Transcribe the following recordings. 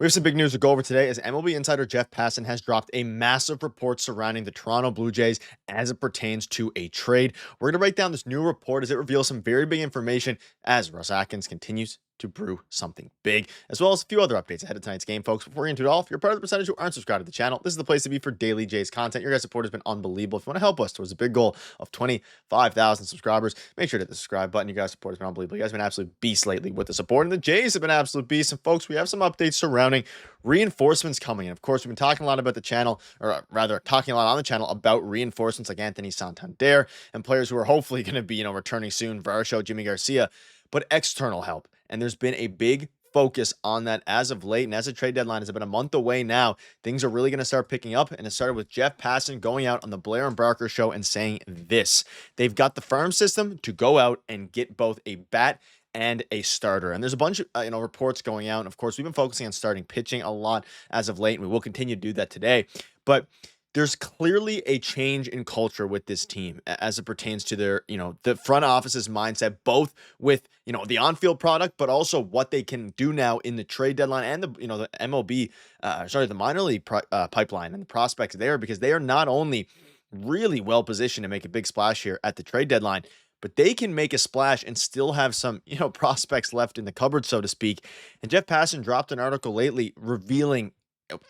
We have some big news to go over today as MLB insider Jeff Passan has dropped a massive report surrounding the Toronto Blue Jays as it pertains to a trade. We're going to break down this new report as it reveals some very big information as Russ Atkins continues to brew something big, as well as a few other updates ahead of tonight's game, folks. Before we get into it all, if you're part of the percentage who aren't subscribed to the channel, this is the place to be for daily Jays content. Your guys' support has been unbelievable. If you want to help us towards a big goal of 25,000 subscribers, make sure to hit the subscribe button. You guys' support has been unbelievable. You guys have been absolute beasts lately with the support, and the Jays have been absolute beasts. And folks, we have some updates surrounding reinforcements coming in. Of course, we've been talking a lot about the channel, or rather talking a lot on the channel about reinforcements like Anthony Santander and players who are hopefully going to be, returning soon, Berrios, Jimmy Garcia, but external help. And there's been a big focus on that as of late. And as the trade deadline is about a month away now, things are really going to start picking up. And it started with Jeff Passan going out on the Blair and Barker show and saying this: they've got the farm system to go out and get both a bat and a starter. And there's a bunch of reports going out. And of course, we've been focusing on starting pitching a lot as of late, and we will continue to do that today. But there's clearly a change in culture with this team as it pertains to their, the front office's mindset, both with, the on-field product, but also what they can do now in the trade deadline and the MLB, the minor league pipeline and the prospects there, because they are not only really well positioned to make a big splash here at the trade deadline, but they can make a splash and still have some, prospects left in the cupboard, so to speak. And Jeff Passan dropped an article lately revealing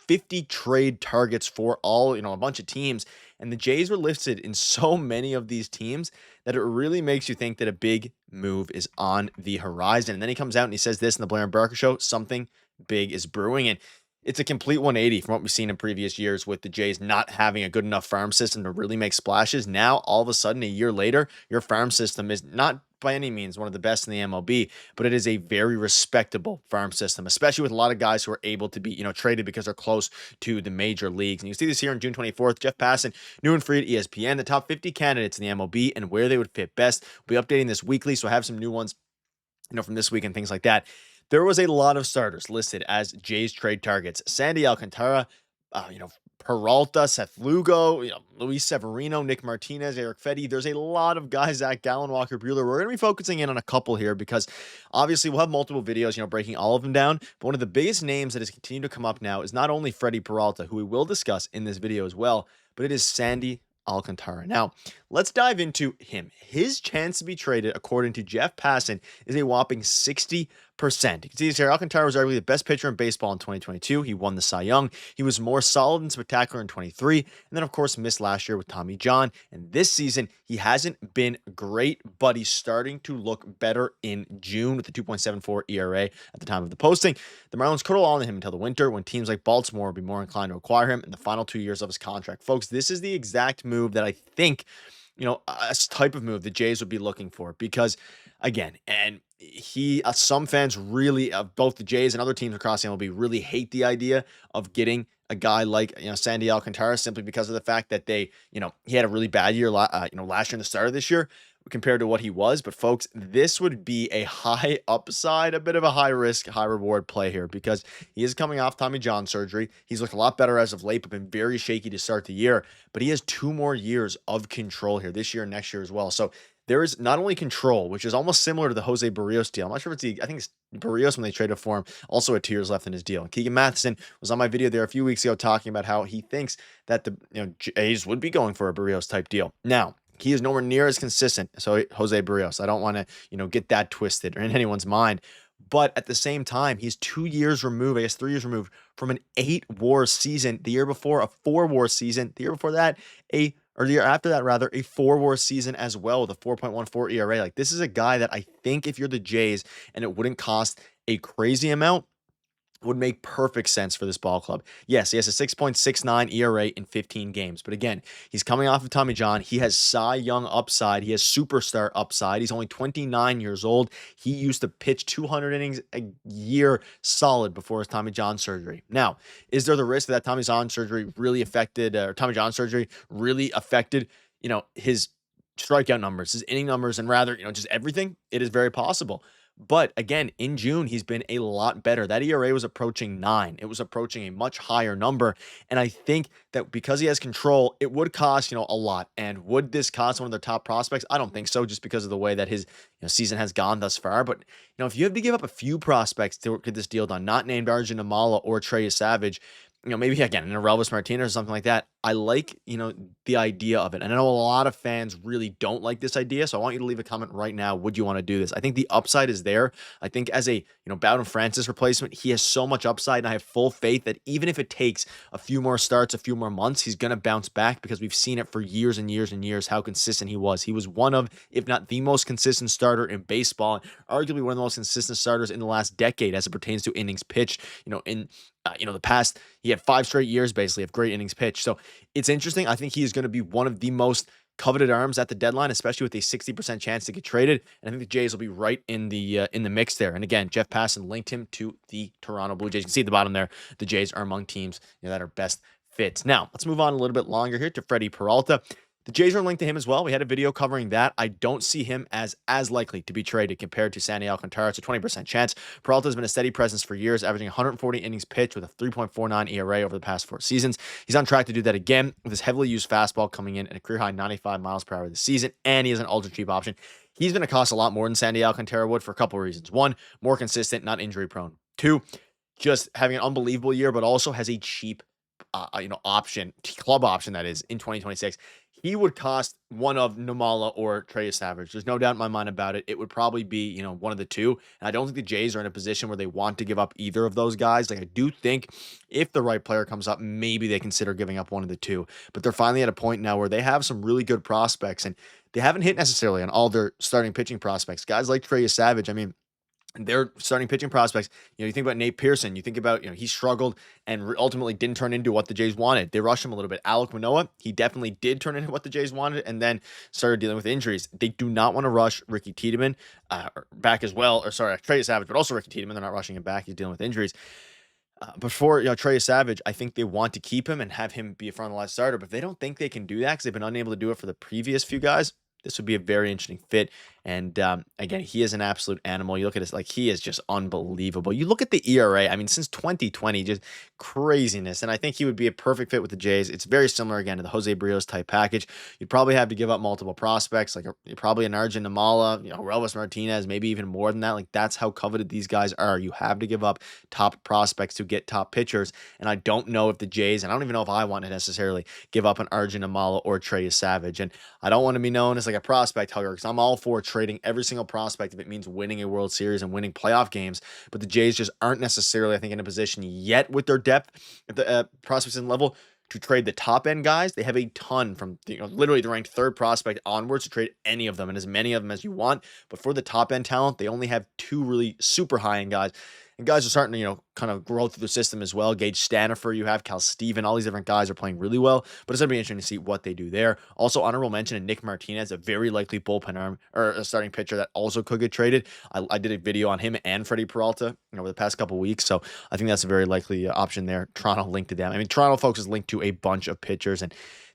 50 trade targets for all, a bunch of teams. And the Jays were listed in so many of these teams that it really makes you think that a big move is on the horizon. And then he comes out and he says this in the Blair and Barker show: something big is brewing. And it's a complete 180 from what we've seen in previous years with the Jays not having a good enough farm system to really make splashes. Now, all of a sudden, a year later, your farm system is not by any means one of the best in the MLB, but it is a very respectable farm system, especially with a lot of guys who are able to be, traded because they're close to the major leagues. And you see this here on June 24th, Jeff Passan, new and free at ESPN, the top 50 candidates in the MLB and where they would fit best. We'll be updating this weekly, so I have some new ones, from this week and things like that. There was a lot of starters listed as Jays trade targets: Sandy Alcantara, Peralta, Seth Lugo, Luis Severino, Nick Martinez, Eric Fedde. There's a lot of guys, Zach Gallen, Walker Buehler. We're going to be focusing in on a couple here because obviously we'll have multiple videos, breaking all of them down. But one of the biggest names that has continued to come up now is not only Freddy Peralta, who we will discuss in this video as well, but it is Sandy Alcantara. Now, let's dive into him. His chance to be traded, according to Jeff Passan, is a whopping 60%. You can see this here. Alcantara was arguably the best pitcher in baseball in 2022. He won the Cy Young. He was more solid and spectacular in 23, and then, of course, missed last year with Tommy John. And this season, he hasn't been great, but he's starting to look better in June with the 2.74 ERA at the time of the posting. The Marlins could hold on to him until the winter, when teams like Baltimore will be more inclined to acquire him in the final 2 years of his contract. Folks, this is the exact move that I think, a type of move the Jays would be looking for, because again, and some fans really, of both the Jays and other teams across the MLB, really hate the idea of getting a guy like, Sandy Alcantara, simply because of the fact that he had a really bad year, last year and the start of this year compared to what he was. But folks, this would be a high upside, a bit of a high risk, high reward play here, because he is coming off Tommy John surgery. He's looked a lot better as of late, but been very shaky to start the year. But he has 2 more years of control here, this year and next year as well. So there is not only control, which is almost similar to the José Berríos deal. I'm not sure if I think it's Berrios when they traded for him, also had 2 years left in his deal. And Keegan Matheson was on my video there a few weeks ago talking about how he thinks that the Jays would be going for a Berrios type deal. Now, he is nowhere near as consistent. So José Berríos, I don't want to, get that twisted or in anyone's mind. But at the same time, he's 2 years removed, I guess 3 years removed, from an 8-WAR season. The year before, a 4-WAR season. The year before that, the year after that, rather, a 4-WAR season as well with a 4.14 ERA. Like, this is a guy that I think if you're the Jays and it wouldn't cost a crazy amount, would make perfect sense for this ball club. Yes, he has a 6.69 ERA in 15 games. But again, he's coming off of Tommy John. He has Cy Young upside. He has superstar upside. He's only 29 years old. He used to pitch 200 innings a year solid before his Tommy John surgery. Now, is there the risk that Tommy John surgery really affected, his strikeout numbers, his inning numbers, and rather, just everything? It is very possible. But again, in June, he's been a lot better. That ERA was approaching 9. It was approaching a much higher number. And I think that because he has control, it would cost, a lot. And would this cost one of their top prospects? I don't think so, just because of the way that his season has gone thus far. But if you have to give up a few prospects to get this deal done, not named Arjun Amala or Trey Savage, maybe again, an Elvis Martinez or something like that. I like, the idea of it. And I know a lot of fans really don't like this idea. So I want you to leave a comment right now. Would you want to do this? I think the upside is there. I think as a, Bowden Francis replacement, he has so much upside. And I have full faith that even if it takes a few more starts, a few more months, he's going to bounce back, because we've seen it for years and years and years how consistent he was. He was one of, if not the most consistent starter in baseball, and arguably one of the most consistent starters in the last decade as it pertains to innings pitched, in the past. He had 5 straight years basically of great innings pitched. So it's interesting. I think he is going to be one of the most coveted arms at the deadline, especially with a 60% chance to get traded. And I think the Jays will be right in the mix there. And again, Jeff Passan linked him to the Toronto Blue Jays. You can see at the bottom there, the Jays are among teams that are best fits. Now, let's move on a little bit longer here to Freddy Peralta. The Jays are linked to him as well. We had a video covering that. I don't see him as likely to be traded compared to Sandy Alcantara. It's a 20% chance. Peralta has been a steady presence for years, averaging 140 innings pitched with a 3.49 ERA over the past 4 seasons. He's on track to do that again with his heavily used fastball coming in at a career-high 95 miles per hour this season, and he is an ultra-cheap option. He's going to cost a lot more than Sandy Alcantara would for a couple of reasons. 1, more consistent, not injury-prone. 2, just having an unbelievable year, but also has a cheap club option that is in 2026. He would cost one of Nomala or Trey Savage. There's no doubt in my mind about it. It would probably be, one of the two. And I don't think the Jays are in a position where they want to give up either of those guys. Like, I do think if the right player comes up, maybe they consider giving up one of the two. But they're finally at a point now where they have some really good prospects, and they haven't hit necessarily on all their starting pitching prospects. Guys like Trey Savage, I mean, they're starting pitching prospects. You think about Nate Pearson. You think about, he struggled and ultimately didn't turn into what the Jays wanted. They rushed him a little bit. Alek Manoah, he definitely did turn into what the Jays wanted and then started dealing with injuries. They do not want to rush Ricky Tiedemann back as well. Or sorry, Trey Savage, but also Ricky Tiedemann. They're not rushing him back. He's dealing with injuries. Before Trey Savage, I think they want to keep him and have him be a front of the line starter. But if they don't think they can do that because they've been unable to do it for the previous few guys, this would be a very interesting fit. And again, he is an absolute animal. You look at this, like, he is just unbelievable. You look at the ERA, I mean, since 2020, just craziness. And I think he would be a perfect fit with the Jays. It's very similar, again, to the José Berríos type package. You'd probably have to give up multiple prospects, like probably an Arjun Amala, Elvis Martinez, maybe even more than that. Like, that's how coveted these guys are. You have to give up top prospects to get top pitchers. And I don't know if the Jays, and I don't even know if I want to necessarily give up an Arjun Amala or Trey Savage. And I don't want to be known as like a prospect hugger, because I'm all for trading every single prospect if it means winning a World Series and winning playoff games. But the Jays just aren't necessarily, I think, in a position yet with their depth at the prospects and level to trade the top end guys. They have a ton from literally the ranked 3rd prospect onwards to trade any of them and as many of them as you want. But for the top end talent, they only have 2 really super high end guys. And guys are starting to, kind of grow through the system as well. Gage Stanifer, you have Cal Steven, all these different guys are playing really well, but it's going to be interesting to see what they do there. Also, honorable mention of Nick Martinez, a very likely bullpen arm or a starting pitcher that also could get traded. I did a video on him and Freddy Peralta, over the past couple weeks, so I think that's a very likely option there. Toronto linked to them. I mean, Toronto folks is linked to a bunch of pitchers, and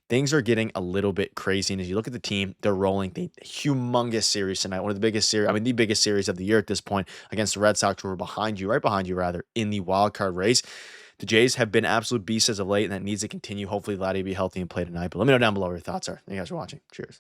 things are getting a little bit crazy. And as you look at the team, they're rolling the humongous series tonight. One of the biggest series, the biggest series of the year at this point against the Red Sox, who are right behind you rather, in the wild card race. The Jays have been absolute beasts as of late, and that needs to continue. Hopefully, Vladdy will be healthy and play tonight. But let me know down below what your thoughts are. Thank you guys for watching. Cheers.